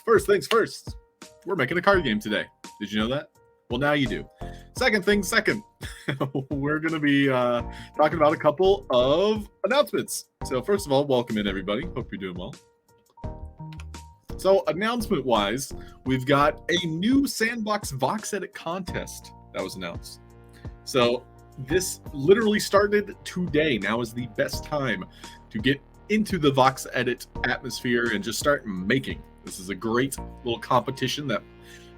First things first, we're making a card game today. Did you know that? Well, now you do. Second thing second, we're going to be talking about a couple of announcements. So first of all, welcome in everybody. Hope you're doing well. So announcement-wise, we've got a new Sandbox Vox Edit contest that was announced. So this literally started today. Now is the best time to get into the Vox Edit atmosphere and just start making. This is a great little competition that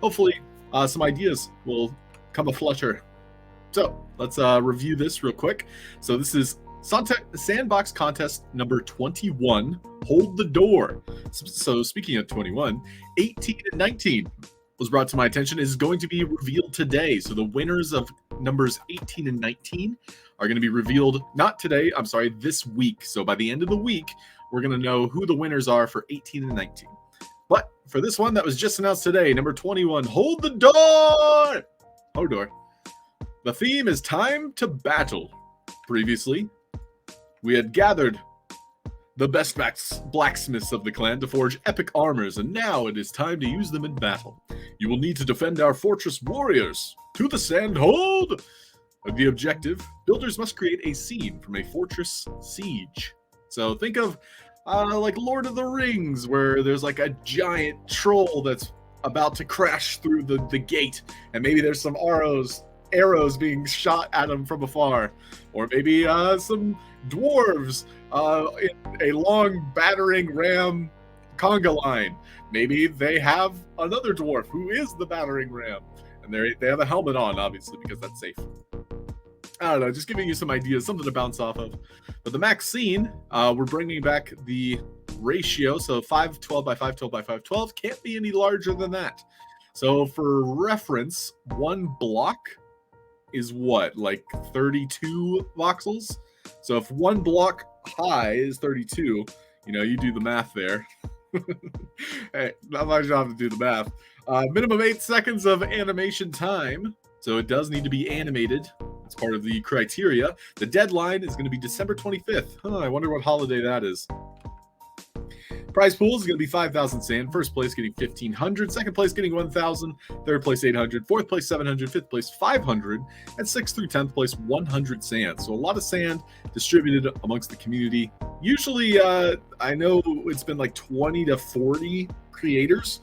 hopefully some ideas will come aflutter. So let's review this real quick. So this is Sandbox contest number 21, Hold the Door. So speaking of 21, 18 and 19 was brought to my attention, is going to be revealed today. So the winners of numbers 18 and 19 are going to be revealed, not today, I'm sorry, this week. So by the end of the week, we're going to know who the winners are for 18 and 19. But for this one that was just announced today, number 21, Hold the Door! Hold door. The theme is Time to Battle. Previously, we had gathered the best blacksmiths of the clan to forge epic armors, and now it is time to use them in battle. You will need to defend our fortress warriors. To the sand hold! The objective, builders must create a scene from a fortress siege. So think of like Lord of the Rings, where there's like a giant troll that's about to crash through the gate, and maybe there's some arrows being shot at him from afar, or maybe some dwarves in a long battering ram conga line. Maybe they have another dwarf who is the battering ram, and they have a helmet on, obviously, because that's safe. I don't know, just giving you some ideas, something to bounce off of. But the max scene, we're bringing back the ratio, so 512 by 512 by 512 can't be any larger than that. So for reference, one block is what, like 32 voxels? So if one block high is 32, you do the math there. Hey, not my job to do the math. Minimum 8 seconds of animation time. So it does need to be animated. It's part of the criteria. The deadline is going to be December 25th. I wonder what holiday that is. Prize pool is going to be 5,000 sand. First place getting 1,500. Second place getting 1,000. Third place 800. Fourth place 700. Fifth place 500. And 6th through 10th place 100 sand. So a lot of sand distributed amongst the community. Usually, I know it's been like 20 to 40 creators.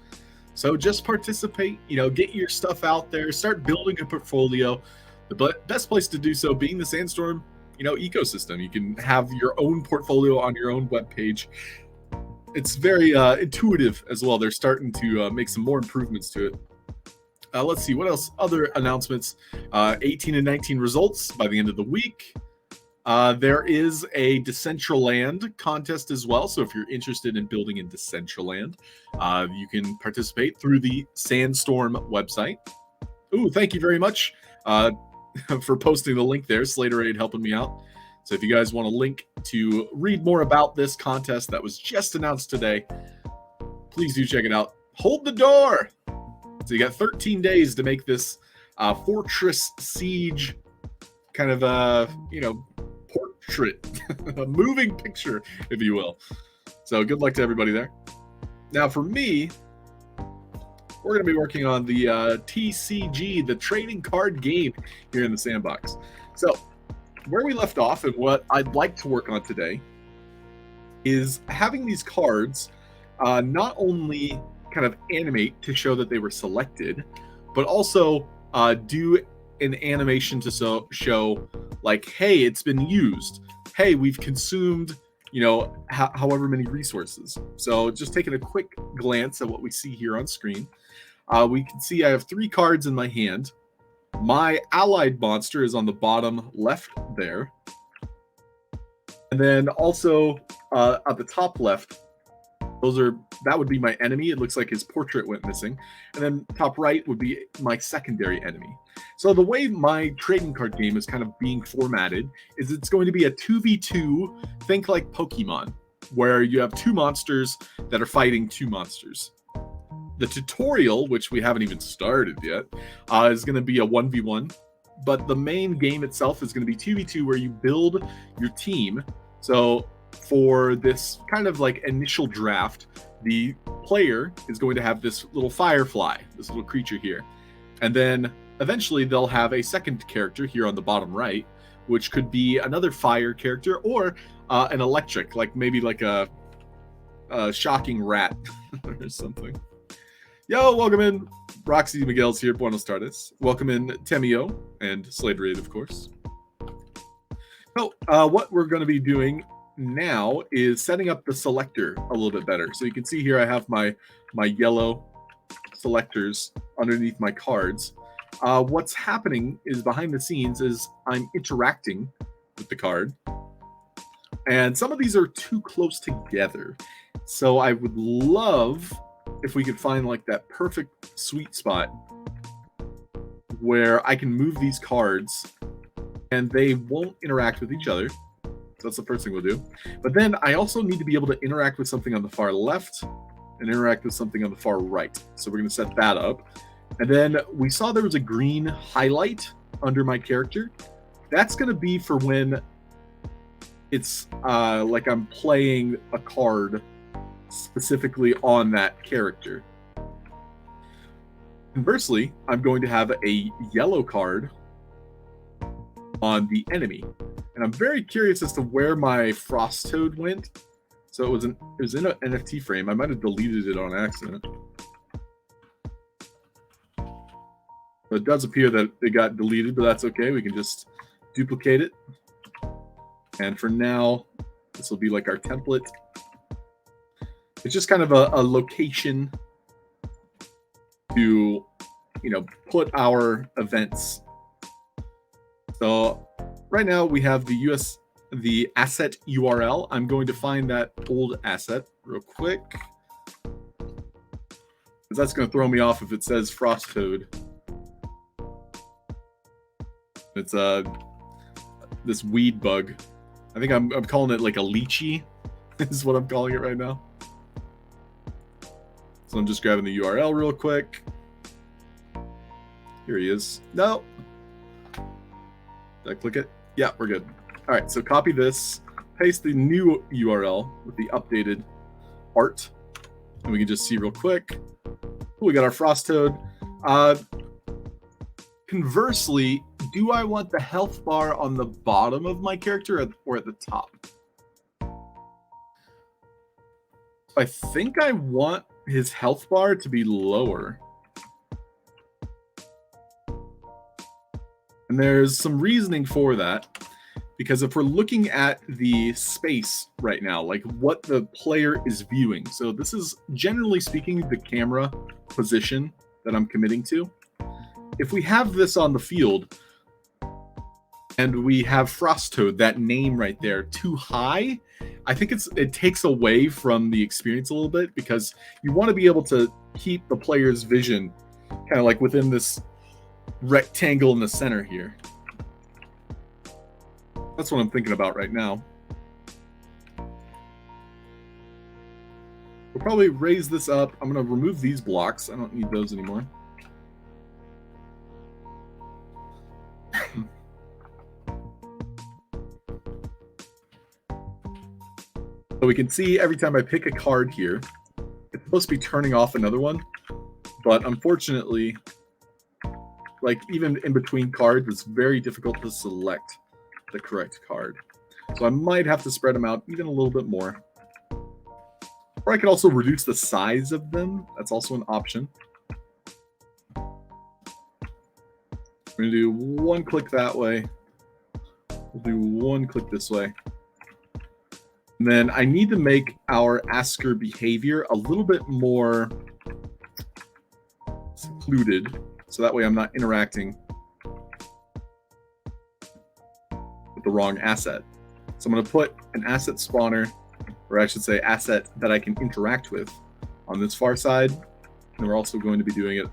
So just participate. Get your stuff out there. Start building a portfolio. The best place to do so being the Sandstorm, ecosystem. You can have your own portfolio on your own webpage. It's very intuitive as well. They're starting to make some more improvements to it. Let's see, what else? Other announcements. 18 and 19 results by the end of the week. There is a Decentraland contest as well. So if you're interested in building in Decentraland, you can participate through the Sandstorm website. Ooh, thank you very much for posting the link there. Slaterade helping me out. So if you guys want a link to read more about this contest that was just announced today, please do check it out. Hold the door! So you got 13 days to make this fortress siege kind of, portrait, a moving picture, if you will. So good luck to everybody there. Now for me, we're going to be working on the TCG, the trading card game here in the Sandbox. So where we left off and what I'd like to work on today is having these cards not only kind of animate to show that they were selected, but also do an animation to show like, hey, it's been used. Hey, we've consumed, however many resources. So just taking a quick glance at what we see here on screen, we can see I have 3 cards in my hand. My allied monster is on the bottom left there. And then also at the top left, that would be my enemy. It looks like his portrait went missing. And then top right would be my secondary enemy. So the way my trading card game is kind of being formatted is it's going to be a 2v2, think like Pokemon, where you have 2 monsters that are fighting 2 monsters. The tutorial, which we haven't even started yet, is going to be a 1v1. But the main game itself is going to be 2v2, where you build your team. So for this kind of like initial draft, the player is going to have this little firefly, this little creature here. And then eventually they'll have a second character here on the bottom right, which could be another fire character or an electric, like maybe like a shocking rat or something. Yo, welcome in. Roxy Miguel's here, Buenos Tardes. Welcome in Temio and Slaterade, of course. So what we're going to be doing now is setting up the selector a little bit better. So you can see here I have my yellow selectors underneath my cards. What's happening is behind the scenes is I'm interacting with the card. And some of these are too close together. So I would love if we could find like that perfect sweet spot where I can move these cards and they won't interact with each other. So that's the first thing we'll do. But then I also need to be able to interact with something on the far left and interact with something on the far right. So we're going to set that up. And then we saw there was a green highlight under my character. That's going to be for when it's like I'm playing a card specifically on that character. Conversely, I'm going to have a yellow card on the enemy. And I'm very curious as to where my Frost Toad went. So it was in an NFT frame. I might have deleted it on accident. But it does appear that it got deleted, but that's okay. We can just duplicate it. And for now, this will be like our template. It's just kind of a location to, put our events. So right now we have the asset URL. I'm going to find that old asset real quick, because that's going to throw me off if it says Frost Toad. It's this weed bug. I think I'm calling it like a lychee is what I'm calling it right now. So I'm just grabbing the URL real quick. Here he is. No. Did I click it? Yeah, we're good. All right, so copy this, paste the new URL with the updated art, and we can just see real quick. We got our Frost Toad. Conversely, do I want the health bar on the bottom of my character or at the top? I think I want his health bar to be lower. And there's some reasoning for that, because if we're looking at the space right now, like what the player is viewing, so this is generally speaking the camera position that I'm committing to. If we have this on the field and we have Frost Toad, that name right there, too high, I think it takes away from the experience a little bit, because you want to be able to keep the player's vision kind of like within this rectangle in the center here. That's what I'm thinking about right now. We'll probably raise this up. I'm going to remove these blocks. I don't need those anymore. So we can see every time I pick a card here, it's supposed to be turning off another one. But unfortunately, like even in between cards, it's very difficult to select the correct card. So I might have to spread them out even a little bit more. Or I could also reduce the size of them. That's also an option. I'm going to do one click that way. We'll do one click this way. And then I need to make our asker behavior a little bit more secluded, so that way I'm not interacting with the wrong asset. So I'm going to put an asset spawner, or I should say asset that I can interact with, on this far side. And we're also going to be doing it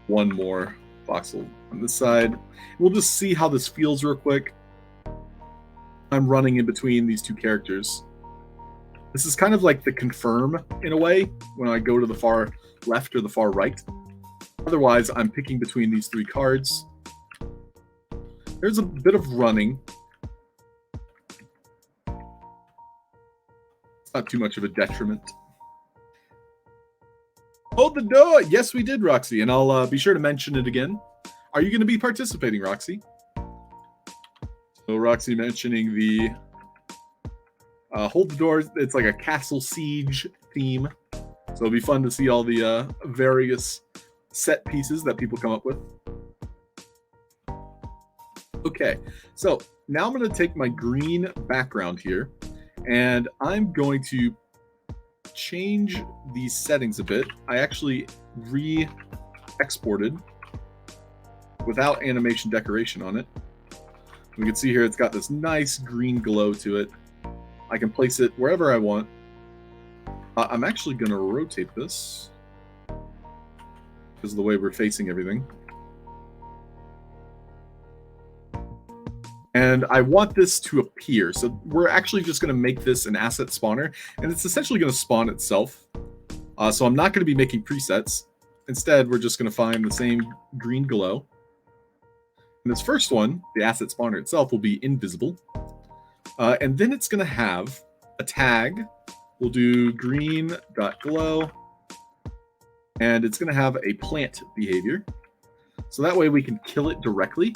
one more voxel on this side. We'll just see how this feels real quick. I'm running in between these two characters. This is kind of like the confirm in a way when I go to the far left or the far right. Otherwise, I'm picking between these three cards. There's a bit of running. Not too much of a detriment. Hold the door. Yes, we did, Roxy, and I'll be sure to mention it again. Are you going to be participating, Roxy? So Roxy mentioning the Hold the Door. It's like a castle siege theme. So it'll be fun to see all the various set pieces that people come up with. Okay, so now I'm going to take my green background here, and I'm going to change these settings a bit. I actually re-exported without animation decoration on it. We can see here it's got this nice green glow to it. I can place it wherever I want. I'm actually going to rotate this because of the way we're facing everything. And I want this to appear. So we're actually just going to make this an asset spawner, and it's essentially going to spawn itself. So I'm not going to be making presets. Instead, we're just going to find the same green glow. And this first one, the asset spawner itself, will be invisible. And then it's going to have a tag. We'll do green.glow. And it's going to have a plant behavior. So that way we can kill it directly.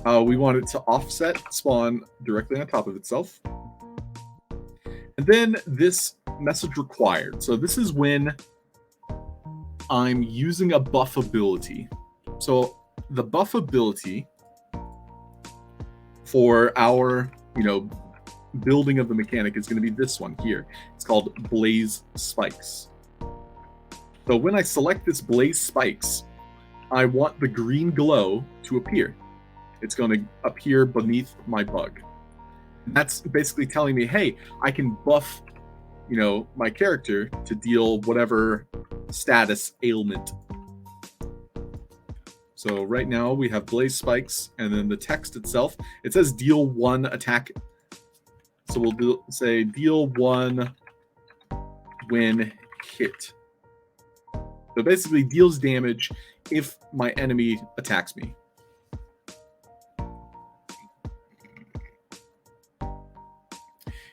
We want it to offset spawn directly on top of itself. And then this message required. So this is when I'm using a buff ability. So the buff ability for our, building of the mechanic is going to be this one here. It's called Blaze Spikes. So when I select this Blaze Spikes, I want the green glow to appear. It's going to appear beneath my bug. And that's basically telling me, hey, I can buff, my character to deal whatever status ailment. So right now we have Blaze Spikes, and then the text itself, it says deal 1 attack. So we'll say deal 1 when hit. So basically deals damage if my enemy attacks me.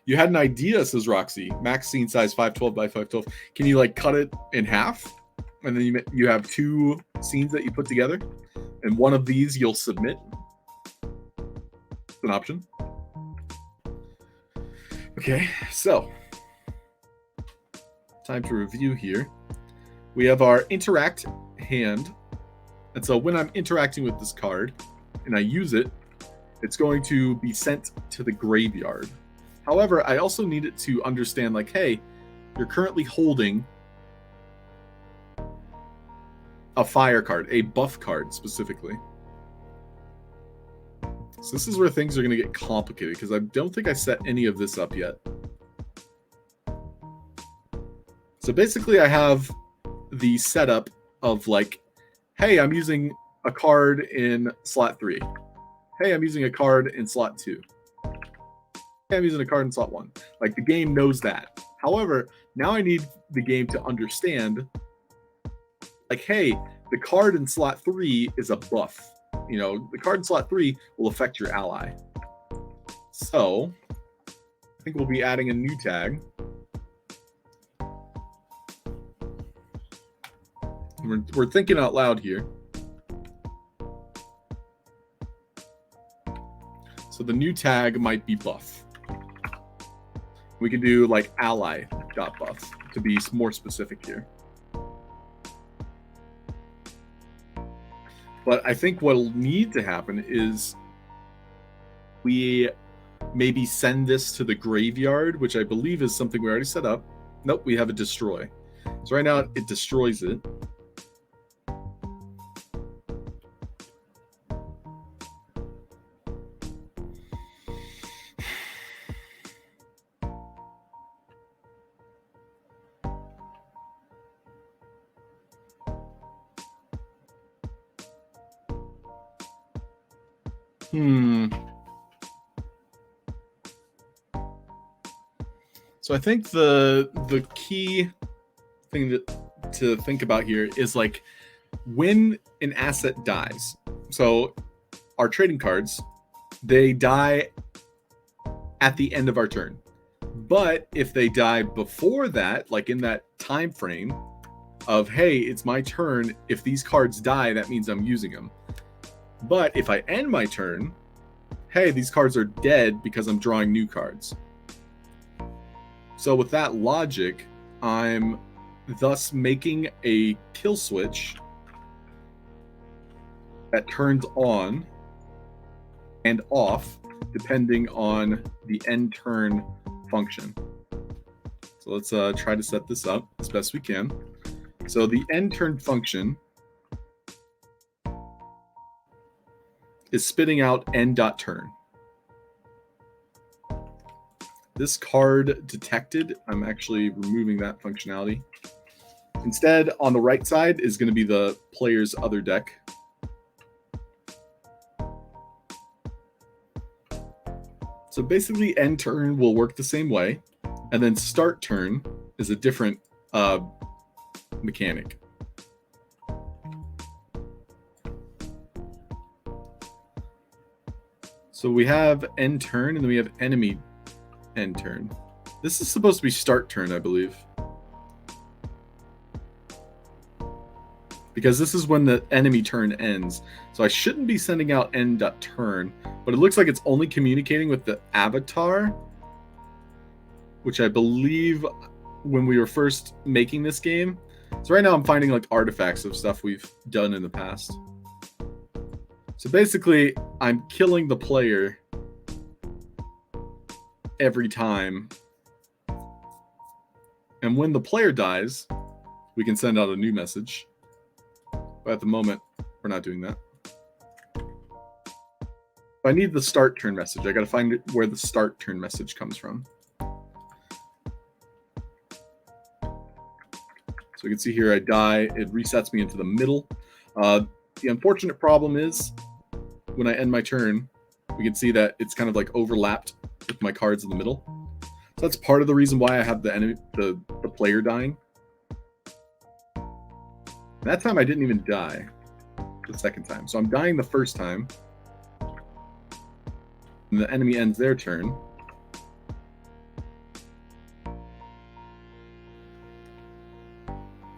You had an idea, says Roxy. Max scene size 512 by 512. Can you cut it in half? And then you have 2 scenes that you put together. And one of these you'll submit. It's an option. Okay, so time to review here. We have our interact hand. And so when I'm interacting with this card and I use it, it's going to be sent to the graveyard. However, I also need it to understand, hey, you're currently holding a fire card, a buff card specifically. So this is where things are going to get complicated because I don't think I set any of this up yet. So basically I have the setup of hey, I'm using a card in slot 3. Hey, I'm using a card in slot 2. I'm using a card in slot 1. The game knows that. However, now I need the game to understand, hey, the card in slot 3 is a buff. The card in slot 3 will affect your ally. So, I think we'll be adding a new tag. We're thinking out loud here. So the new tag might be buff. We can do ally.buff to be more specific here. But I think what'll need to happen is we maybe send this to the graveyard, which I believe is something we already set up. Nope, we have a destroy. So right now it destroys it. So I think the key thing to think about here is when an asset dies. So our trading cards, they die at the end of our turn. But if they die before that, like in that time frame of, hey, it's my turn, if these cards die, that means I'm using them. But if I end my turn, hey, these cards are dead because I'm drawing new cards. So with that logic, I'm thus making a kill switch that turns on and off depending on the end turn function. So let's try to set this up as best we can. So the end turn function is spitting out end.turn. This card detected, I'm actually removing that functionality. Instead, on the right side is going to be the player's other deck. So basically, end turn will work the same way, and then start turn is a different mechanic. So we have end turn, and then we have enemy end turn. This is supposed to be start turn, I believe, because this is when the enemy turn ends. So I shouldn't be sending out end.turn, but it looks like it's only communicating with the avatar, which I believe when we were first making this game. So right now I'm finding like artifacts of stuff we've done in the past. So basically I'm killing the player every time. And when the player dies, we can send out a new message. But at the moment, we're not doing that. If I need the start turn message, I got to find where the start turn message comes from. So you can see here, I die, it resets me into the middle. The unfortunate problem is when I end my turn, we can see that it's kind of like overlapped with my cards in the middle. So that's part of the reason why I have the enemy, the player dying. That time I didn't even die the second time. So I'm dying the first time. And the enemy ends their turn.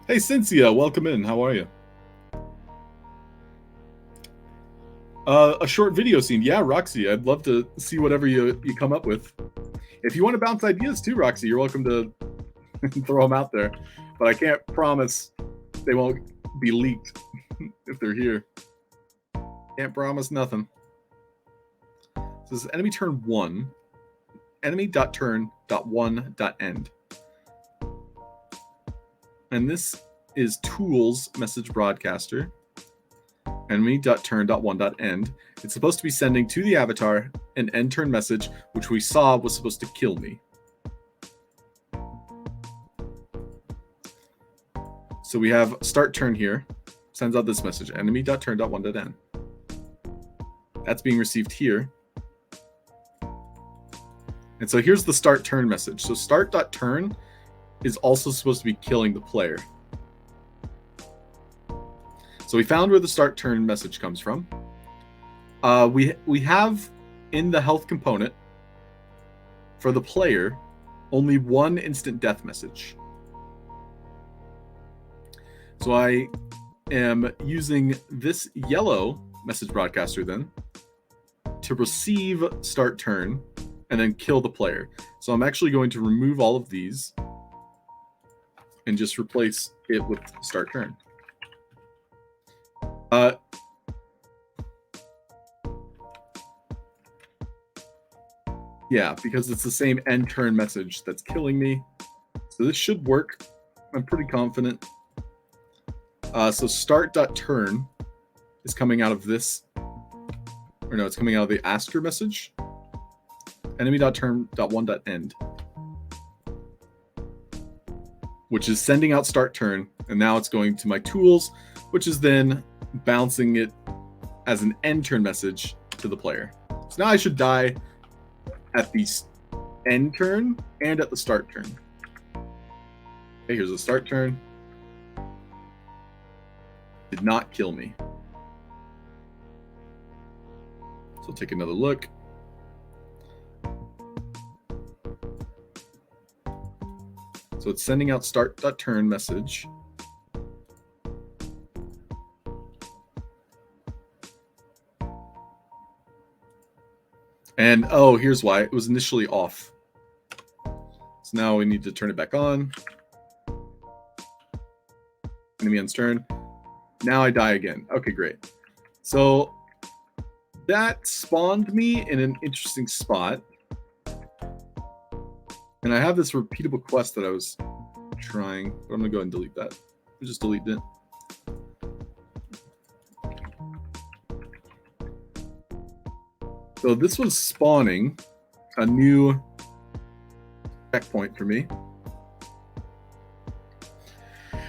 Hey, Cynthia, welcome in. How are you? A short video scene. Yeah, Roxy, I'd love to see whatever you come up with. If you want to bounce ideas too, Roxy, you're welcome to throw them out there. But I can't promise they won't be leaked if they're here. Can't promise nothing. So this is enemy turn 1. Enemy.turn.1.end. And this is tools message broadcaster. Enemy.turn.1.end. It's supposed to be sending to the avatar an end turn message, which we saw was supposed to kill me. So we have start turn here, sends out this message, enemy.turn.1.end. That's being received here. And so here's the start turn message. So start.turn is also supposed to be killing the player. So we found where the start turn message comes from. We have in the health component for the player only one instant death message. So I am using this yellow message broadcaster then to receive start turn and then kill the player. So I'm actually going to remove all of these and just replace it with start turn. Yeah, because it's the same end turn message that's killing me. So this should work. I'm pretty confident. So start.turn is coming out of this, or no, it's coming out of the asker message. Enemy.turn.1.end, which is sending out start turn, and now it's going to my tools, which is then bouncing it as an end turn message to the player. So now I should die at the end turn and at the start turn. Okay, here's the start turn. Did not kill me. So take another look. So it's sending out start.turn message. And oh, here's why. It was initially off. So now we need to turn it back on. Enemy ends turn. Now I die again. Okay, great. So that spawned me in an interesting spot. And I have this repeatable quest that I was trying, but I'm gonna go ahead and delete that. I just deleted it. So this was spawning a new checkpoint for me.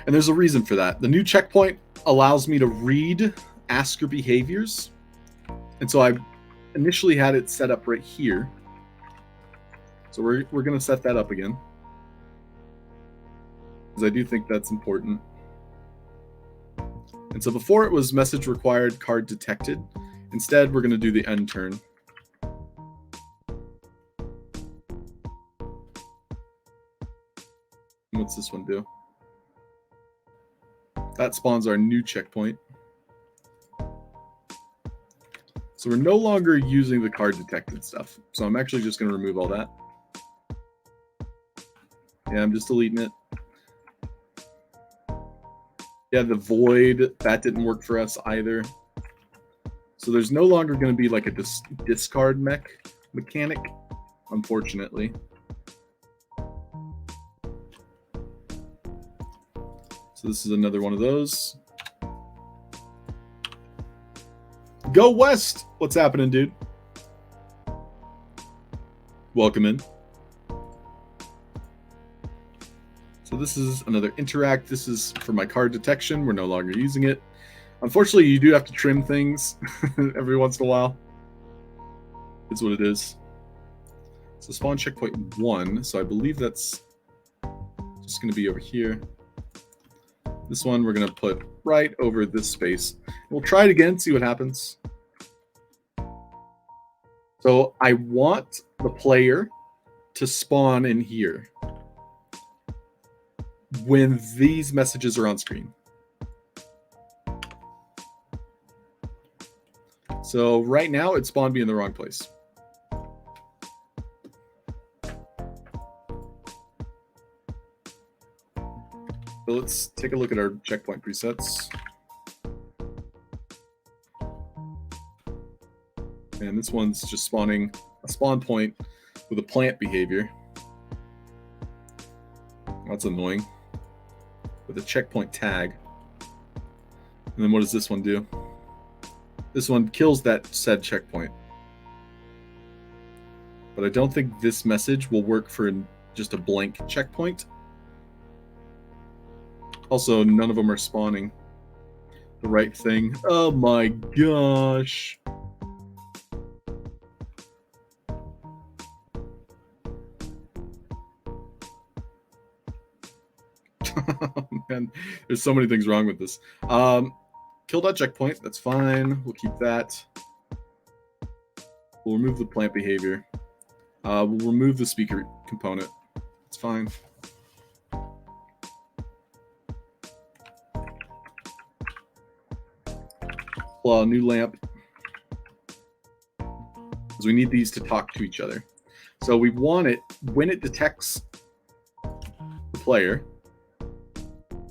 And there's a reason for that. The new checkpoint allows me to read asker behaviors. And so I initially had it set up right here. So we're going to set that up again, because I do think that's important. And so before it was message required, card detected. Instead, we're going to do the end turn. What's this one do? That spawns our new checkpoint. So we're no longer using the card detected stuff. So I'm actually just going to remove all that. Yeah, I'm just deleting it. Yeah, the void, that didn't work for us either. So there's no longer going to be like a discard mechanic, unfortunately. So this is another one of those. Go West! What's happening, dude? Welcome in. So this is another interact. This is for my card detection. We're no longer using it. Unfortunately, you do have to trim things every once in a while. It's what it is. So spawn checkpoint 1. So I believe that's just going to be over here. This one we're going to put right over this space. We'll try it again, see what happens. So I want the player to spawn in here when these messages are on screen. So right now it spawned me in the wrong place. So let's take a look at our checkpoint presets. And this one's just spawning a spawn point with a plant behavior. That's annoying. With a checkpoint tag. And then what does this one do? This one kills that said checkpoint. But I don't think this message will work for just a blank checkpoint. Also, none of them are spawning the right thing. Oh my gosh. Man, there's so many things wrong with this. Kill that checkpoint. That's fine. We'll keep that. We'll remove the plant behavior. We'll remove the speaker component. It's fine. Pull out a new lamp, because we need these to talk to each other. So we want it, when it detects the player,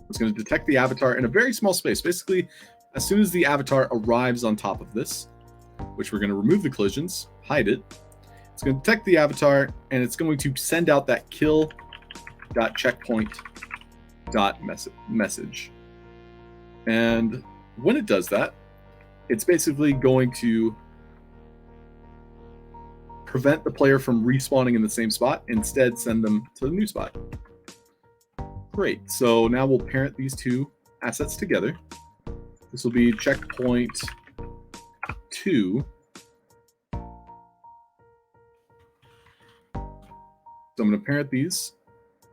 it's going to detect the avatar in a very small space. Basically, as soon as the avatar arrives on top of this, which we're going to remove the collisions, hide it, it's going to detect the avatar, and it's going to send out that kill.checkpoint.message. And when it does that, it's basically going to prevent the player from respawning in the same spot, instead send them to the new spot. Great, so now we'll parent these two assets together. This will be checkpoint 2. So I'm going to parent these.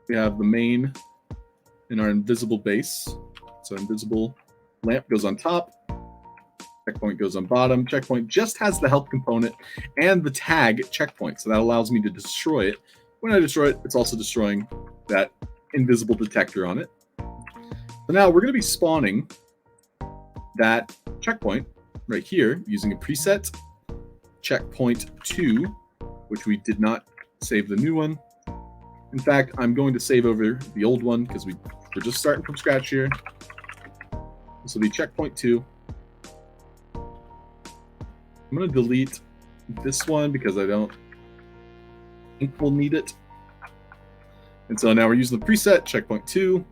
We have the main in our invisible base. So invisible lamp goes on top. Checkpoint goes on bottom. Checkpoint just has the help component and the tag checkpoint. So that allows me to destroy it. When I destroy it, it's also destroying that invisible detector on it. So now we're going to be spawning that checkpoint right here using a preset checkpoint 2, which we did not save the new one. In fact, I'm going to save over the old one because we're just starting from scratch here. This will be checkpoint 2. I'm going to delete this one because I don't think we'll need it. And so now we're using the preset checkpoint 2.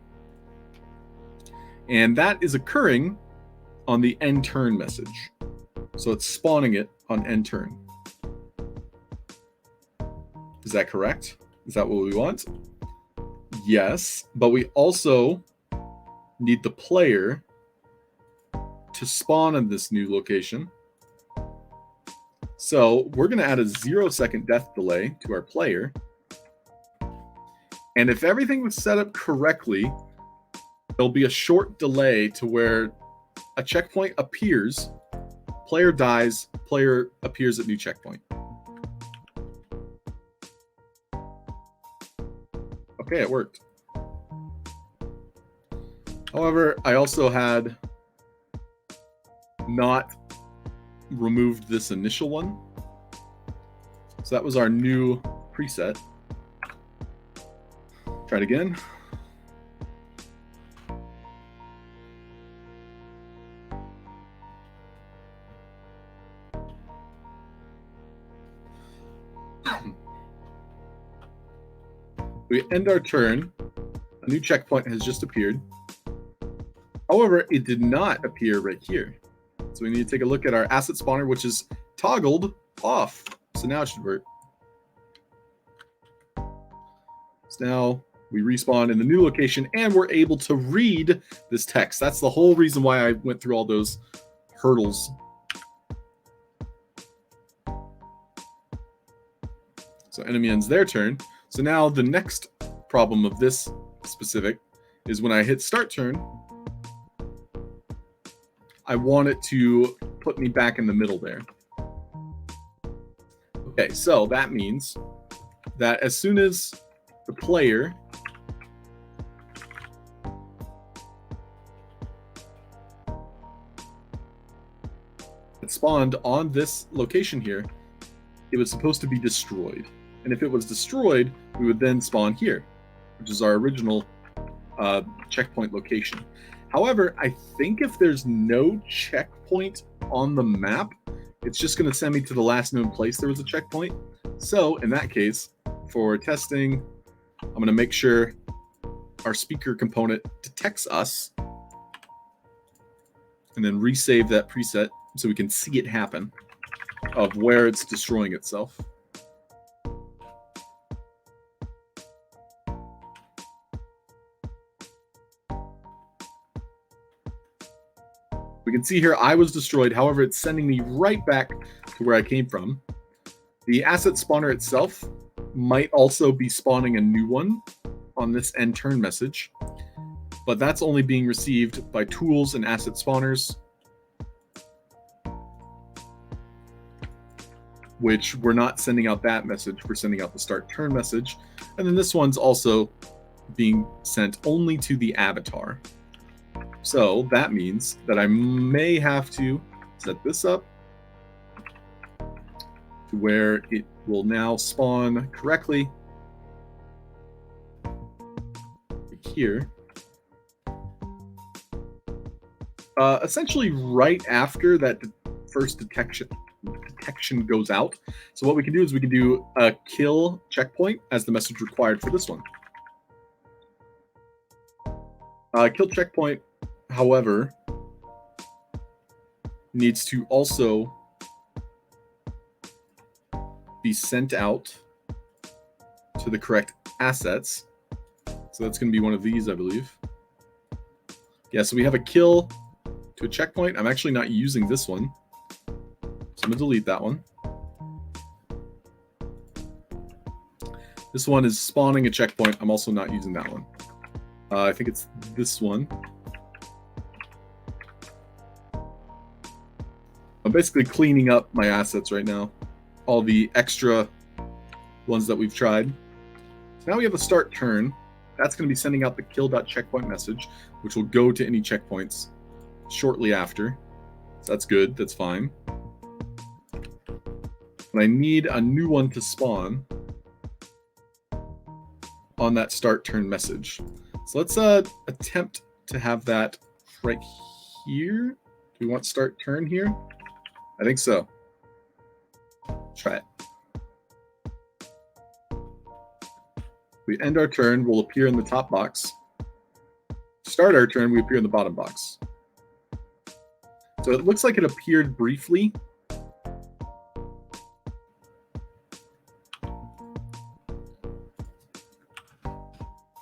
And that is occurring on the end turn message. So it's spawning it on end turn. Is that correct? Is that what we want? Yes, but we also need the player to spawn in this new location. So we're going to add a 0-second death delay to our player. And if everything was set up correctly, there'll be a short delay to where a checkpoint appears, player dies, player appears at new checkpoint. Okay, it worked. However, I also had not removed this initial one. So that was our new preset. Try it again. We end our turn. A new checkpoint has just appeared. However, it did not appear right here. So we need to take a look at our asset spawner, which is toggled off. So now it should work. So now we respawn in the new location and we're able to read this text. That's the whole reason why I went through all those hurdles. So enemy ends their turn. So now the next problem of this specific is when I hit start turn, I want it to put me back in the middle there. Okay, so that means that as soon as the player that spawned on this location here, it was supposed to be destroyed. And if it was destroyed, we would then spawn here, which is our original checkpoint location. However, I think if there's no checkpoint on the map, it's just going to send me to the last known place there was a checkpoint. So in that case, for testing, I'm going to make sure our speaker component detects us and then resave that preset so we can see it happen of where it's destroying itself. We can see here I was destroyed. However, it's sending me right back to where I came from. The asset spawner itself might also be spawning a new one on this end turn message, but that's only being received by tools and asset spawners, which we're not sending out that message. We're sending out the start turn message. And then this one's also being sent only to the avatar. So that means that I may have to set this up to where it will now spawn correctly here. Essentially right after that first detection goes out. So what we can do is we can do a kill checkpoint as the message required for this one. Kill checkpoint, however, needs to also be sent out to the correct assets. So that's going to be one of these, I believe. Yeah, so we have a kill to a checkpoint. I'm actually not using this one, so I'm going to delete that one. This one is spawning a checkpoint. I'm also not using that one. I think it's this one. I'm basically cleaning up my assets right now. All the extra ones that we've tried. So now we have a start turn. That's going to be sending out the kill.checkpoint message, which will go to any checkpoints shortly after. So that's good. That's fine. But I need a new one to spawn on that start turn message. So let's attempt to have that right here. Do we want start turn here? I think so. Try it. We end our turn, we'll appear in the top box. Start our turn, we appear in the bottom box. So it looks like it appeared briefly.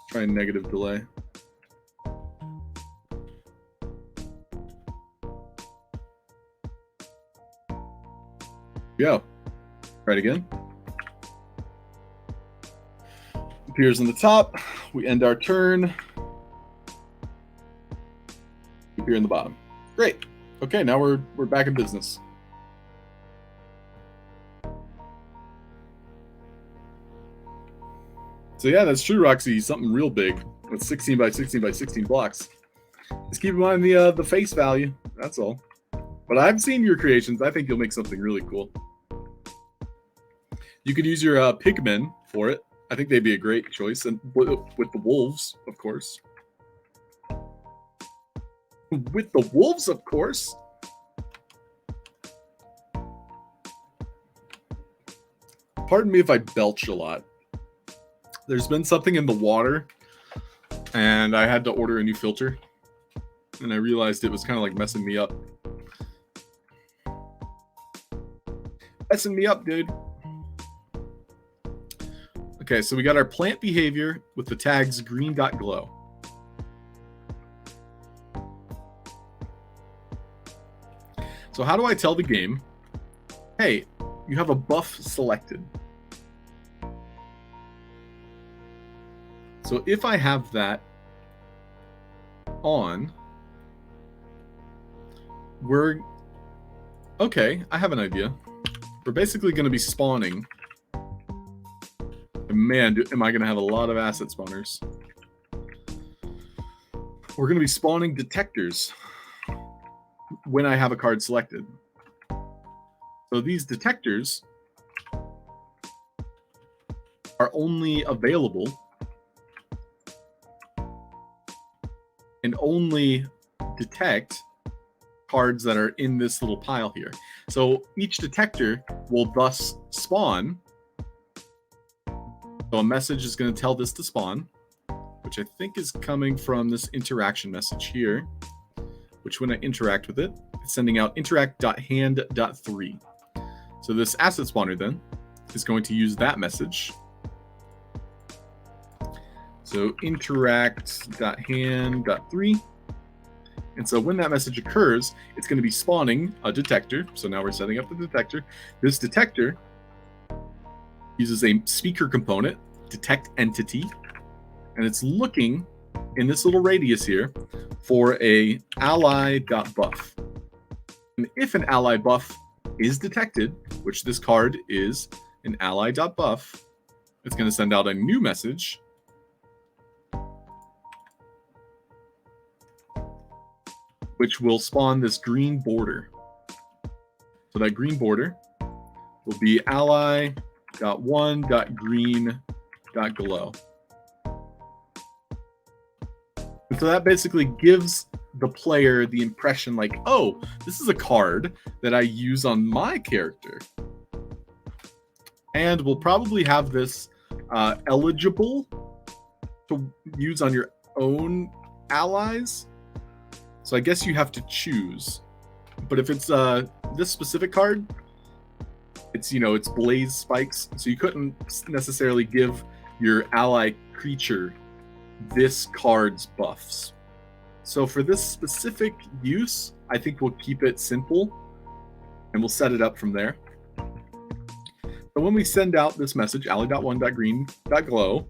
Try negative delay. Go. Try it again. Appears in the top. We end our turn. Appear in the bottom. Great. Okay, now we're back in business. So yeah, that's true, Roxy. Something real big with 16 by 16 by 16 blocks. Just keep in mind the face value. That's all. But I've seen your creations. I think you'll make something really cool. You could use your pigmen for it. I think they'd be a great choice, and with the wolves, of course. With the wolves, of course. Pardon me if I belch a lot. There's been something in the water, and I had to order a new filter, and I realized it was kind of like messing me up. Messing me up, dude. Okay, so we got our plant behavior with the tags green.glow. So how do I tell the game, hey, you have a buff selected? So if I have that on, okay, I have an idea. We're basically going to be spawning. And man, am I going to have a lot of asset spawners. We're going to be spawning detectors when I have a card selected. So these detectors are only available and only detect cards that are in this little pile here. So each detector will thus spawn. So a message is going to tell this to spawn, which I think is coming from this interaction message here, which when I interact with it, it's sending out interact.hand.3. So this asset spawner then is going to use that message. So interact.hand.3. And so when that message occurs, it's going to be spawning a detector. So now we're setting up the detector. This detector uses a speaker component, detect entity, and it's looking in this little radius here for a ally.buff. And if an ally buff is detected, which this card is an ally.buff, it's going to send out a new message which will spawn this green border. So that green border will be ally.1.green.glow. And so that basically gives the player the impression like, oh, this is a card that I use on my character. And we'll probably have this eligible to use on your own allies. So I guess you have to choose. But if it's this specific card, it's, you know, it's blaze spikes. So you couldn't necessarily give your ally creature this card's buffs. So for this specific use, I think we'll keep it simple and we'll set it up from there. So when we send out this message, ally.1.green.glow,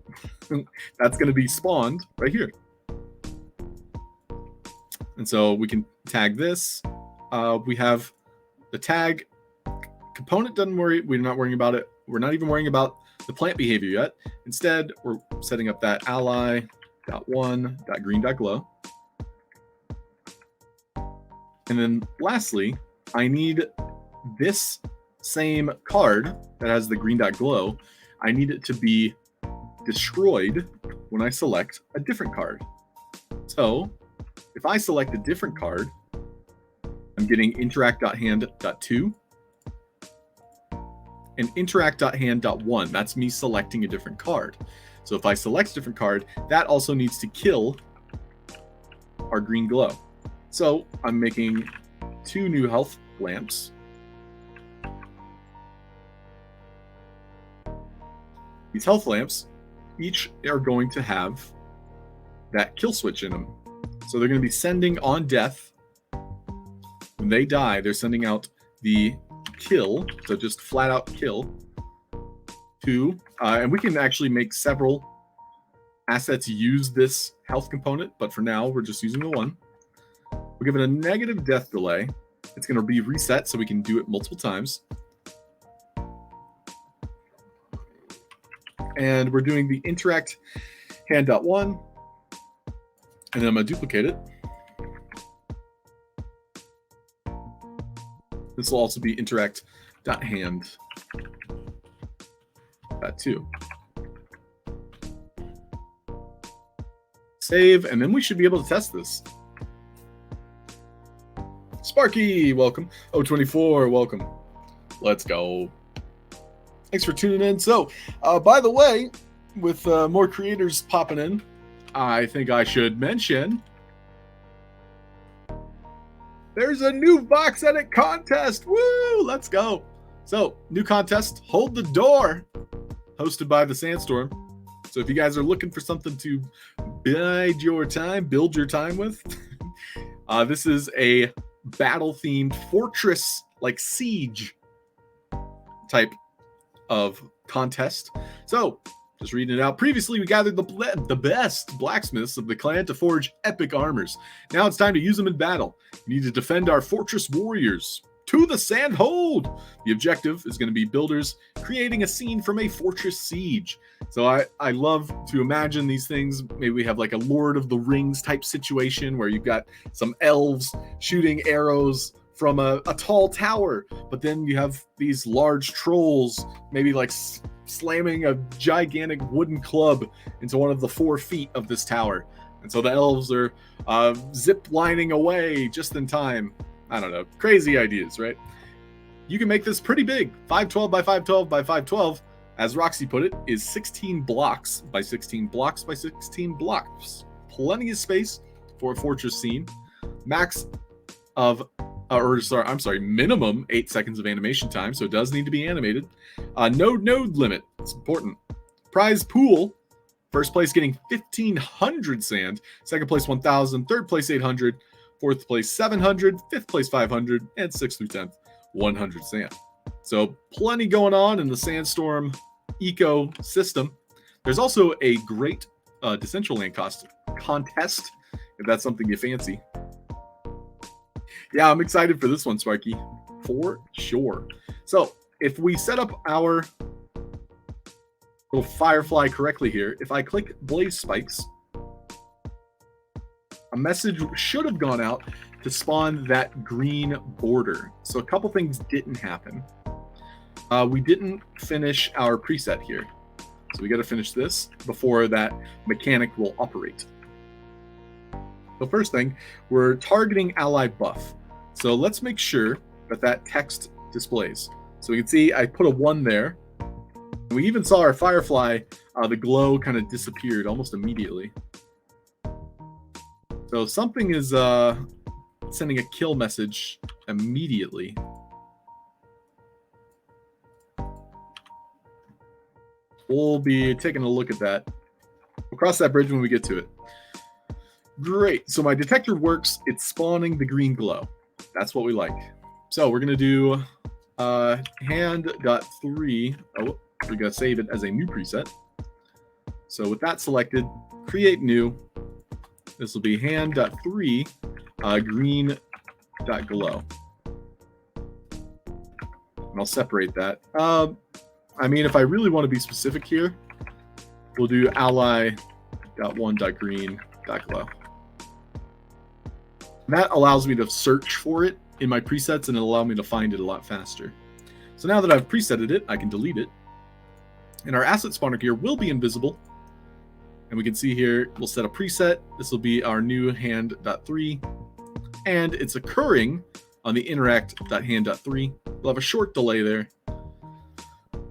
that's going to be spawned right here. And so we can tag this. We have the tag component, doesn't worry. We're not worrying about it. We're not even worrying about the plant behavior yet. Instead, we're setting up that ally.1.green.glow. And then lastly, I need this same card that has the green.glow. I need it to be destroyed when I select a different card. So if I select a different card, I'm getting interact.hand.2 and interact.hand.1. That's me selecting a different card. So if I select a different card, that also needs to kill our green glow. So I'm making 2 new health lamps. These health lamps each are going to have that kill switch in them. So they're going to be sending on death. When they die, they're sending out the kill, so just flat out kill, to, and we can actually make several assets use this health component, but for now, we're just using the one. We'll give it a negative death delay. It's going to be reset, so we can do it multiple times. And we're doing the interact hand.1, and then I'm going to duplicate it. This will also be interact.hand.2. Save, and then we should be able to test this. Sparky, welcome. O24, welcome. Let's go. Thanks for tuning in. So, by the way, with more creators popping in, I think I should mention there's a new box edit contest. Woo! Let's go. So, new contest, Hold the Door, hosted by the Sandstorm. So if you guys are looking for something to build your time with, this is a battle-themed fortress, like siege type of contest. So, just reading it out. Previously, we gathered the best blacksmiths of the clan to forge epic armors. Now it's time to use them in battle. We need to defend our fortress warriors to the sand hold. The objective is going to be builders creating a scene from a fortress siege. So I love to imagine these things. Maybe we have like a Lord of the Rings type situation where you've got some elves shooting arrows from a tall tower, but then you have these large trolls, maybe like slamming a gigantic wooden club into one of the 4 feet of this tower. And so the elves are zip lining away just in time. I don't know. Crazy ideas, right? You can make this pretty big. 512 by 512 by 512, as Roxy put it, is 16 blocks by 16 blocks by 16 blocks. Plenty of space for a fortress scene. Max of minimum 8 seconds of animation time, so it does need to be animated. No node limit, it's important. Prize pool, first place getting 1,500 sand, second place 1,000, third place 800, fourth place 700, fifth place 500, and 6th through 10th, 100 sand. So plenty going on in the Sandstorm ecosystem. There's also a great Decentraland contest, if that's something you fancy. Yeah, I'm excited for this one, Sparky, for sure. So if we set up our little firefly correctly here, if I click Blaze Spikes, a message should have gone out to spawn that green border. So a couple things didn't happen. We didn't finish our preset here. So we got to finish this before that mechanic will operate. So first thing, we're targeting ally buff. So let's make sure that that text displays. So we can see I put a 1 there. We even saw our firefly, the glow kind of disappeared almost immediately. So something is sending a kill message immediately. We'll be taking a look at that. We'll cross that bridge when we get to it. Great. So my detector works. It's spawning the green glow. That's what we like. So we're going to do hand.3. Oh, we got to save it as a new preset. So with that selected, create new. This will be hand.3 green.glow. And I'll separate that. I mean, if I really want to be specific here, we'll do ally.1.green.glow. That allows me to search for it in my presets and it'll allow me to find it a lot faster. So now that I've presetted it, I can delete it. And our asset spawner here will be invisible. And we can see here, we'll set a preset. This will be our new hand.3. And it's occurring on the interact.hand.3. We'll have a short delay there.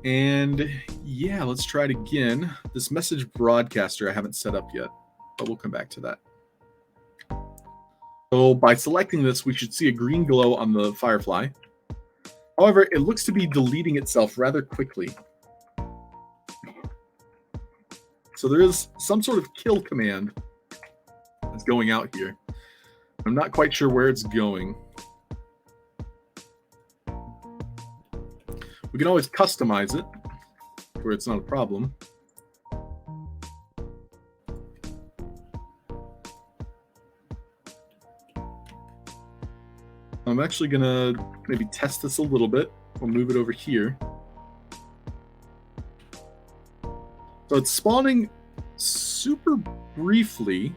And yeah, let's try it again. This message broadcaster I haven't set up yet, but we'll come back to that. So by selecting this, we should see a green glow on the Firefly. However, it looks to be deleting itself rather quickly. So there is some sort of kill command that's going out here. I'm not quite sure where it's going. We can always customize it where it's not a problem. I'm actually gonna maybe test this a little bit. We'll move it over here. So it's spawning super briefly,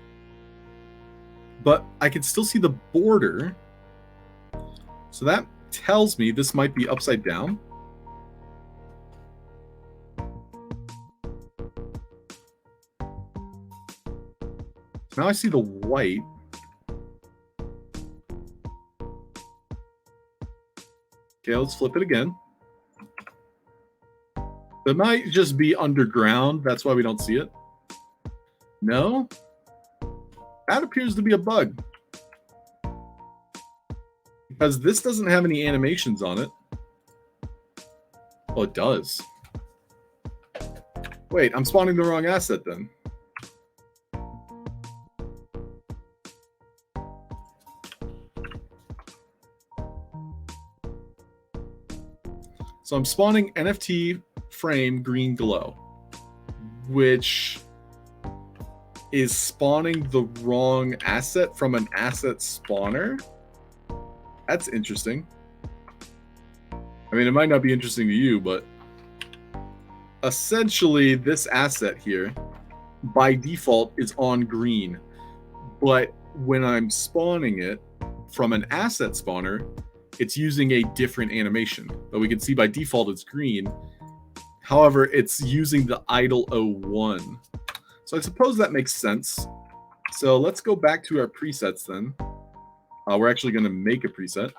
but I can still see the border. So that tells me this might be upside down. Now I see the white. Okay, let's flip it again. It might just be underground. That's why we don't see it. No? That appears to be a bug. Because this doesn't have any animations on it. Oh, it does. Wait, I'm spawning the wrong asset then. So I'm spawning NFT frame green glow, which is spawning the wrong asset from an asset spawner. That's interesting. I mean, it might not be interesting to you, but essentially this asset here by default is on green. But when I'm spawning it from an asset spawner, it's using a different animation, but we can see by default it's green. However, it's using the idle 01. So I suppose that makes sense. So let's go back to our presets then. We're actually going to make a preset.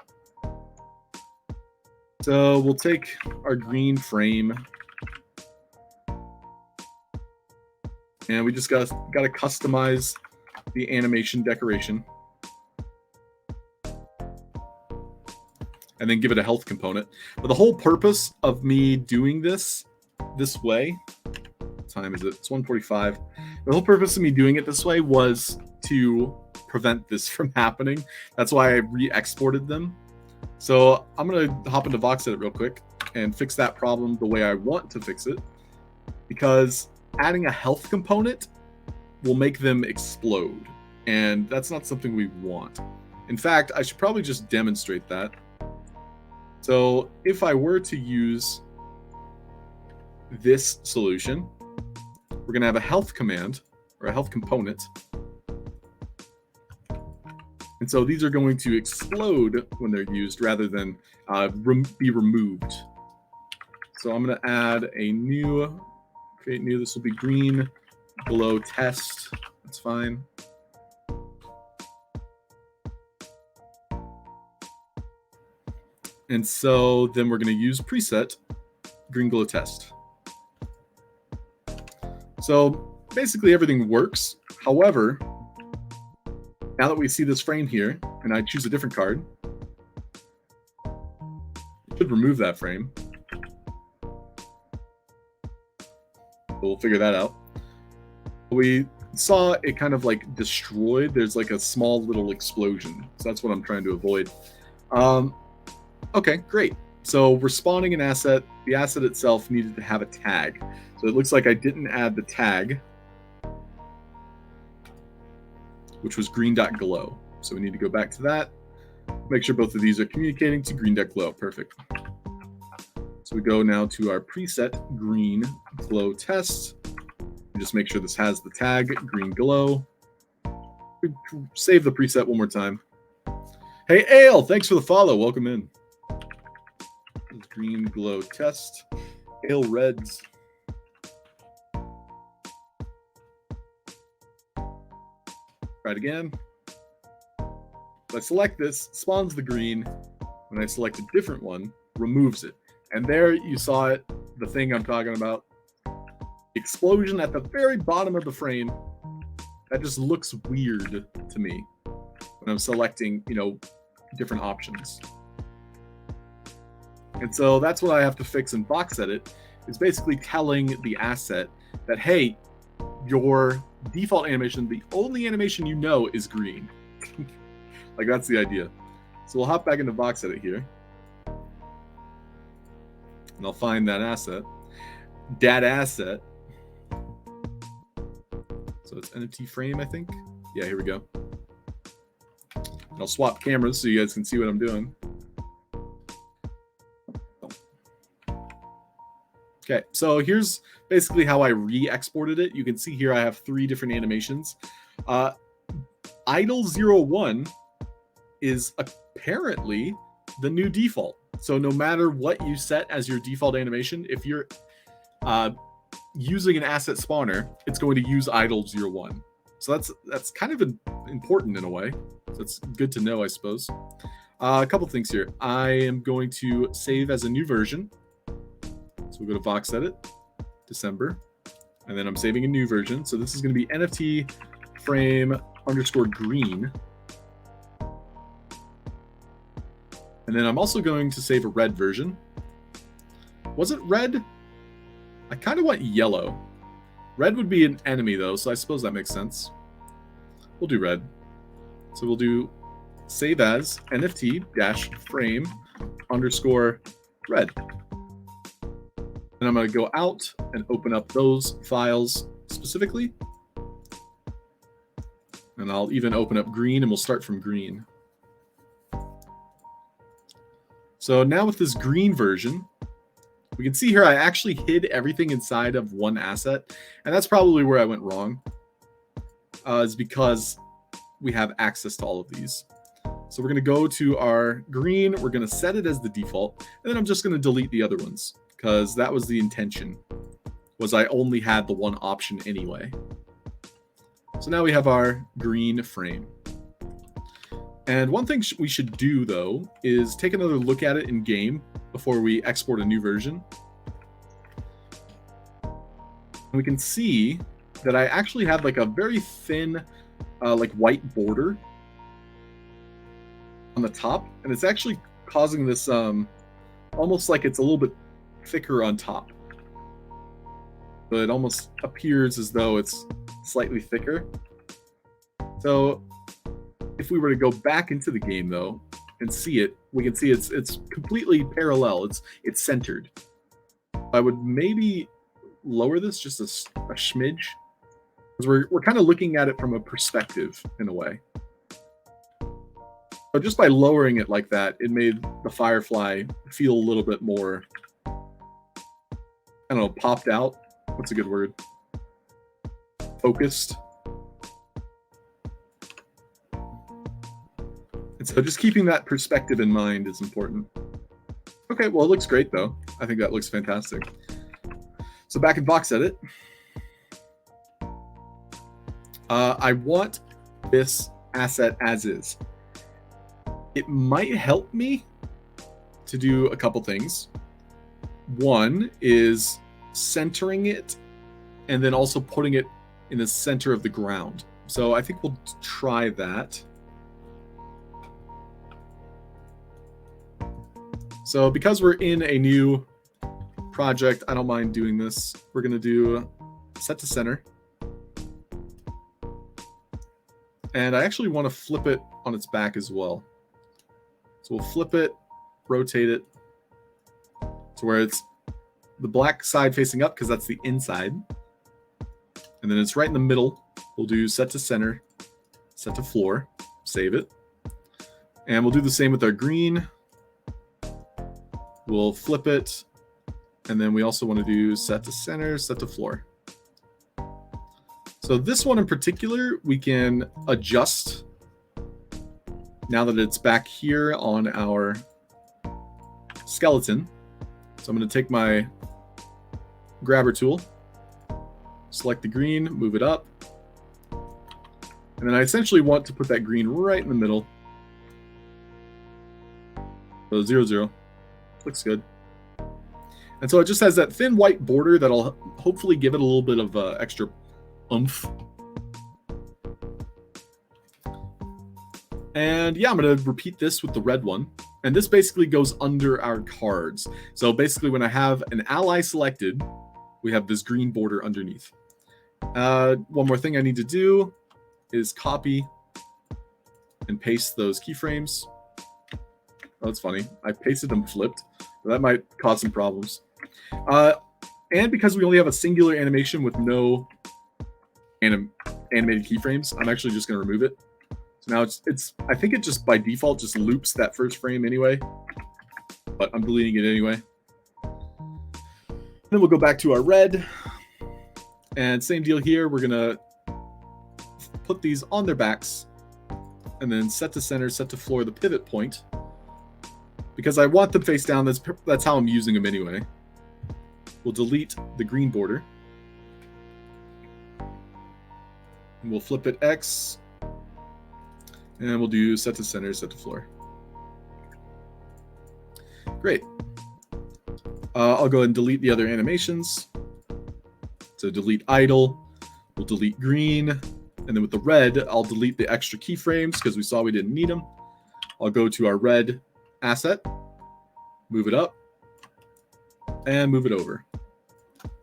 So we'll take our green frame. And we just got to customize the animation decoration. And then give it a health component. But the whole purpose of me doing this way, what time is it? It's 1:45. The whole purpose of me doing it this way was to prevent this from happening. That's why I re-exported them. So I'm going to hop into VoxEdit real quick and fix that problem the way I want to fix it. Because adding a health component will make them explode. And that's not something we want. In fact, I should probably just demonstrate that. So if I were to use this solution, we're going to have a health command or a health component. And so these are going to explode when they're used rather than be removed. So I'm going to add a new, create new, this will be green glow test. That's fine. And so then we're going to use preset green glow test. So basically everything works. However, now that we see this frame here and I choose a different card, it should remove that frame. We'll figure that out. We saw it kind of like destroyed. There's like a small little explosion. So that's what I'm trying to avoid. Okay, great. So we're spawning an asset. The asset itself needed to have a tag. So it looks like I didn't add the tag, which was green.glow. So we need to go back to that. Make sure both of these are communicating to green.glow. Perfect. So we go now to our preset green glow test. We just make sure this has the tag green glow. We save the preset one more time. Hey, Ale, thanks for the follow. Welcome in. Green glow test. Ale reds. Try it again. If I select this, spawns the green. When I select a different one, removes it. And there you saw it, the thing I'm talking about. Explosion at the very bottom of the frame. That just looks weird to me when I'm selecting, different options. And so that's what I have to fix in box edit, is basically telling the asset that, hey, your default animation, the only animation you know is green. Like, that's the idea. So we'll hop back into box edit here. And I'll find that asset. Dat asset. So it's NFT frame, I think. Yeah, here we go. And I'll swap cameras so you guys can see what I'm doing. Okay, so here's basically how I re-exported it. You can see here I have 3 different animations. Idle01 is apparently the new default. So no matter what you set as your default animation, if you're using an asset spawner, it's going to use Idle01. So that's kind of important in a way. So it's good to know, I suppose. A couple things here. I am going to save as a new version. So we'll go to Vox Edit, December, and then I'm saving a new version. So this is going to be NFT frame _ green. And then I'm also going to save a red version. Was it red? I kind of want yellow. Red would be an enemy though, so I suppose that makes sense. We'll do red. So we'll do save as NFT -frame _ red. And I'm going to go out and open up those files specifically. And I'll even open up green, and we'll start from green. So now with this green version, we can see here I actually hid everything inside of one asset. And that's probably where I went wrong. Is because we have access to all of these. So we're going to go to our green. We're going to set it as the default. And then I'm just going to delete the other ones, because that was the intention, was I only had the one option anyway. So now we have our green frame. And one thing we should do, though, is take another look at it in game before we export a new version. And we can see that I actually have like a very thin, like white border on the top, and it's actually causing this almost like it's a little bit thicker on top. So it almost appears as though it's slightly thicker. So if we were to go back into the game though and see it, we can see it's completely parallel. It's centered. I would maybe lower this just a smidge, because we're kind of looking at it from a perspective in a way. So just by lowering it like that, it made the Firefly feel a little bit more, I don't know, popped out. What's a good word? Focused. And so just keeping that perspective in mind is important. Okay, well, it looks great, though. I think that looks fantastic. So back in Vox Edit, I want this asset as is. It might help me to do a couple things. One is centering it and then also putting it in the center of the ground. So I think we'll try that. So because we're in a new project, I don't mind doing this. We're going to do set to center. And I actually want to flip it on its back as well. So we'll flip it, rotate it to where it's the black side facing up, because that's the inside. And then it's right in the middle. We'll do set to center, set to floor, save it. And we'll do the same with our green. We'll flip it And then we also want to do set to center, set to floor. So this one in particular, we can adjust now that it's back here on our skeleton. So I'm going to take my grabber tool, select the green, move it up. And then I essentially want to put that green right in the middle. So 0, 0. Looks good. And so it just has that thin white border that'll hopefully give it a little bit of extra oomph. And yeah, I'm going to repeat this with the red one. And this basically goes under our cards. So basically when I have an ally selected, we have this green border underneath. One more thing I need to do is copy and paste those keyframes. Oh, that's funny. I pasted them flipped. That might cause some problems. And because we only have a singular animation with no animated keyframes, I'm actually just going to remove it. So now it's I think it just by default just loops that first frame anyway, but I'm deleting it anyway. Then we'll go back to our red, and same deal here. We're going to put these on their backs, and then set to center, set to floor the pivot point. Because I want them face down, that's how I'm using them anyway. We'll delete the green border. And we'll flip it X. And we'll do set to center, set to floor. Great. I'll go ahead and delete the other animations. So delete idle. We'll delete green. And then with the red, I'll delete the extra keyframes because we saw we didn't need them. I'll go to our red asset, move it up, and move it over.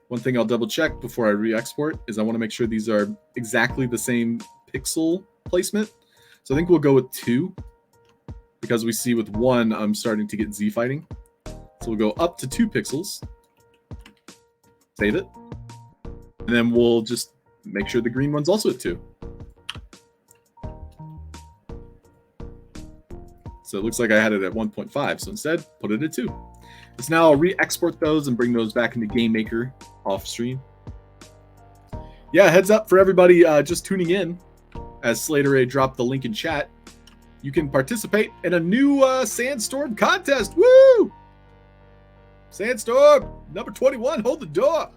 One thing I'll double check before I re-export is I want to make sure these are exactly the same pixel placement. So I think we'll go with 2 because we see with 1 I'm starting to get Z fighting. So we'll go up to 2 pixels, save it, and then we'll just make sure the green one's also at 2. So it looks like I had it at 1.5. So instead, put it at 2. So now I'll re-export those and bring those back into Game Maker off stream. Yeah, heads up for everybody just tuning in. As Slater dropped the link in chat, you can participate in a new Sandstorm contest. Woo! Sandstorm number 21, hold the door.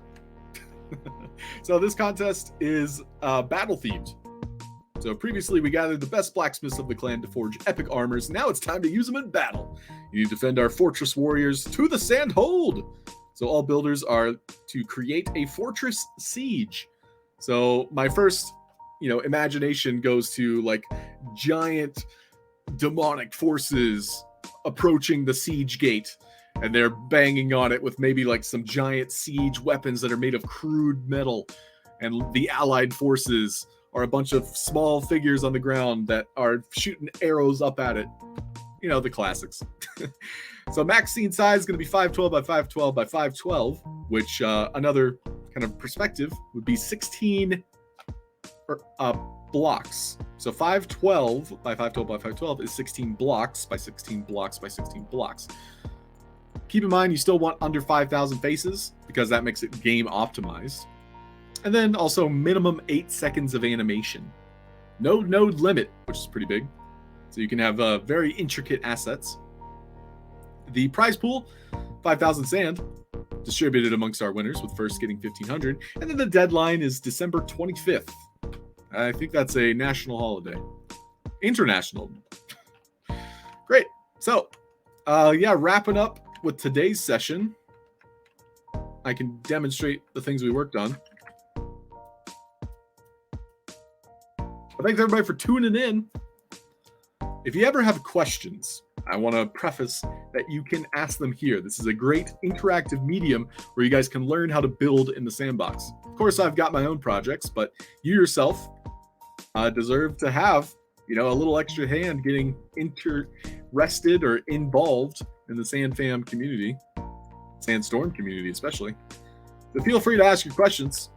So this contest is battle themed. So previously we gathered the best blacksmiths of the clan to forge epic armors. Now it's time to use them in battle. You need to defend our fortress warriors to the sand hold. So all builders are to create a fortress siege. So my first, imagination goes to like giant demonic forces approaching the siege gate, and they're banging on it with maybe like some giant siege weapons that are made of crude metal, and the allied forces are a bunch of small figures on the ground that are shooting arrows up at it. The classics. So max scene size is going to be 512 by 512 by 512, which another kind of perspective would be 16 blocks. So 512 by 512 by 512 is 16 blocks by 16 blocks by 16 blocks. Keep in mind, you still want under 5,000 faces because that makes it game optimized. And then also minimum 8 seconds of animation. No node limit, which is pretty big. So you can have very intricate assets. The prize pool, 5,000 sand, distributed amongst our winners, with first getting 1,500. And then the deadline is December 25th. I think that's a national holiday. International. Great. So, wrapping up with today's session, I can demonstrate the things we worked on. Thanks everybody for tuning in. If you ever have questions, I want to preface that you can ask them here. This is a great interactive medium where you guys can learn how to build in the sandbox. Of course, I've got my own projects, but you yourself deserve to have, a little extra hand getting interested or involved in the SandFam community, Sandstorm community especially. So feel free to ask your questions.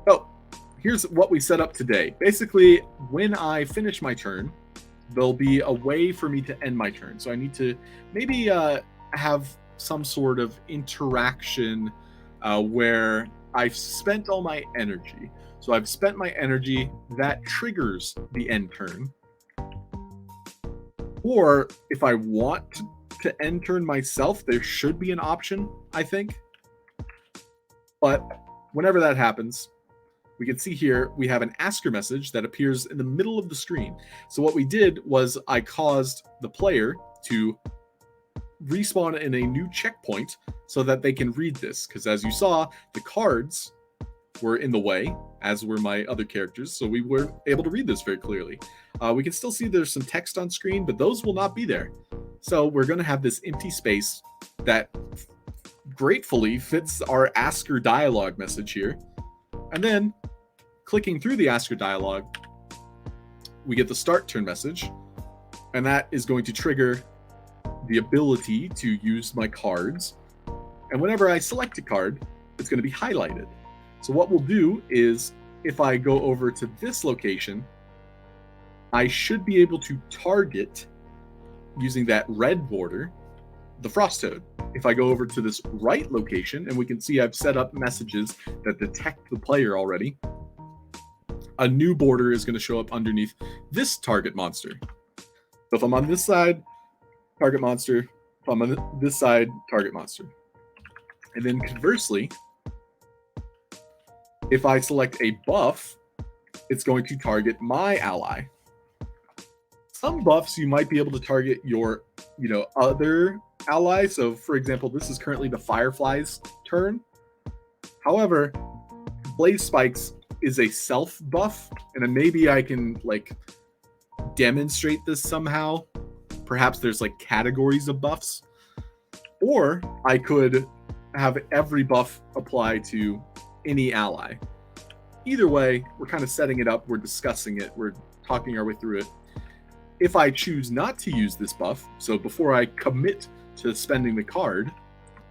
So here's what we set up today. Basically, when I finish my turn, there'll be a way for me to end my turn. So I need to maybe have some sort of interaction where I've spent all my energy. So I've spent my energy, that triggers the end turn. Or if I want to end turn myself, there should be an option, I think. But whenever that happens, we can see here we have an asker message that appears in the middle of the screen. So what we did was I caused the player to respawn in a new checkpoint so that they can read this, because as you saw, the cards were in the way, as were my other characters, so we weren't able to read this very clearly. We can still see there's some text on screen, but those will not be there. So we're going to have this empty space that gratefully fits our asker dialogue message here. And then clicking through the asker dialogue, we get the start turn message, and that is going to trigger the ability to use my cards. And whenever I select a card, it's going to be highlighted. So what we'll do is, if I go over to this location, I should be able to target, using that red border, the frost toad. If I go over to this right location, and we can see I've set up messages that detect the player already, a new border is going to show up underneath this target monster. So if I'm on this side, target monster. If I'm on this side, target monster. And then conversely, if I select a buff, it's going to target my ally. Some buffs you might be able to target your, other ally. So for example, this is currently the Firefly's turn. However, Blaze Spikes is a self buff, and then maybe I can demonstrate this somehow. Perhaps there's categories of buffs, or I could have every buff apply to any ally. Either way, we're kind of setting it up, we're discussing it, we're talking our way through it. If I choose not to use this buff, so before I commit to spending the card,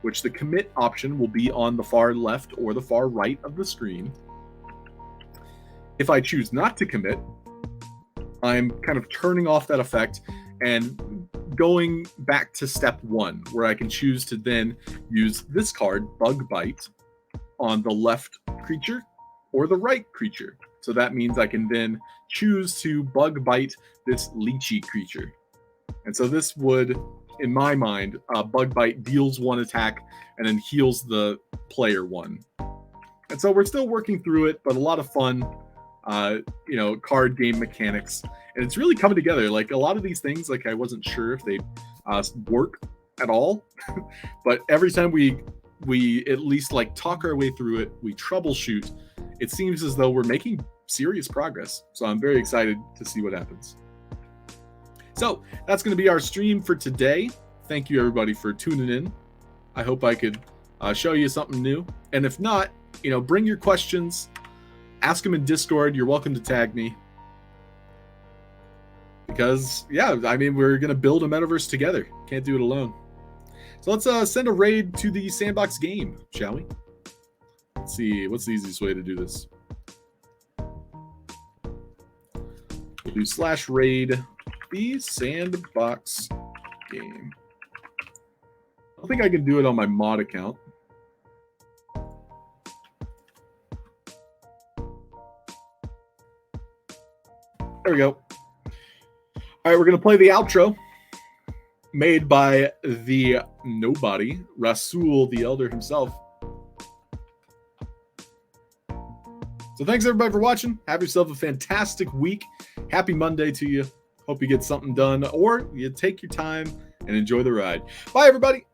which the commit option will be on the far left or the far right of the screen, if I choose not to commit, I'm kind of turning off that effect and going back to step one, where I can choose to then use this card, Bug Bite, on the left creature or the right creature. So that means I can then choose to Bug Bite this Lychee creature. And so this would, in my mind, Bug Bite deals one attack and then heals the player one. And so we're still working through it, but a lot of fun, card game mechanics. And it's really coming together. A lot of these things, I wasn't sure if they work at all. But every time we at least talk our way through it, we troubleshoot, it seems as though we're making serious progress. So I'm very excited to see what happens. So that's going to be our stream for today. Thank you everybody for tuning in. I hope I could show you something new. And if not, bring your questions, ask them in Discord. You're welcome to tag me. Because, we're going to build a metaverse together. Can't do it alone. So let's send a raid to the Sandbox game, shall we? Let's see, what's the easiest way to do this? We'll do /raid the Sandbox game. I don't think I can do it on my mod account. There we go. All right, we're going to play the outro made by the nobody, Rasul the Elder himself. So thanks everybody for watching. Have yourself a fantastic week. Happy Monday to you. Hope you get something done, or you take your time and enjoy the ride. Bye, everybody.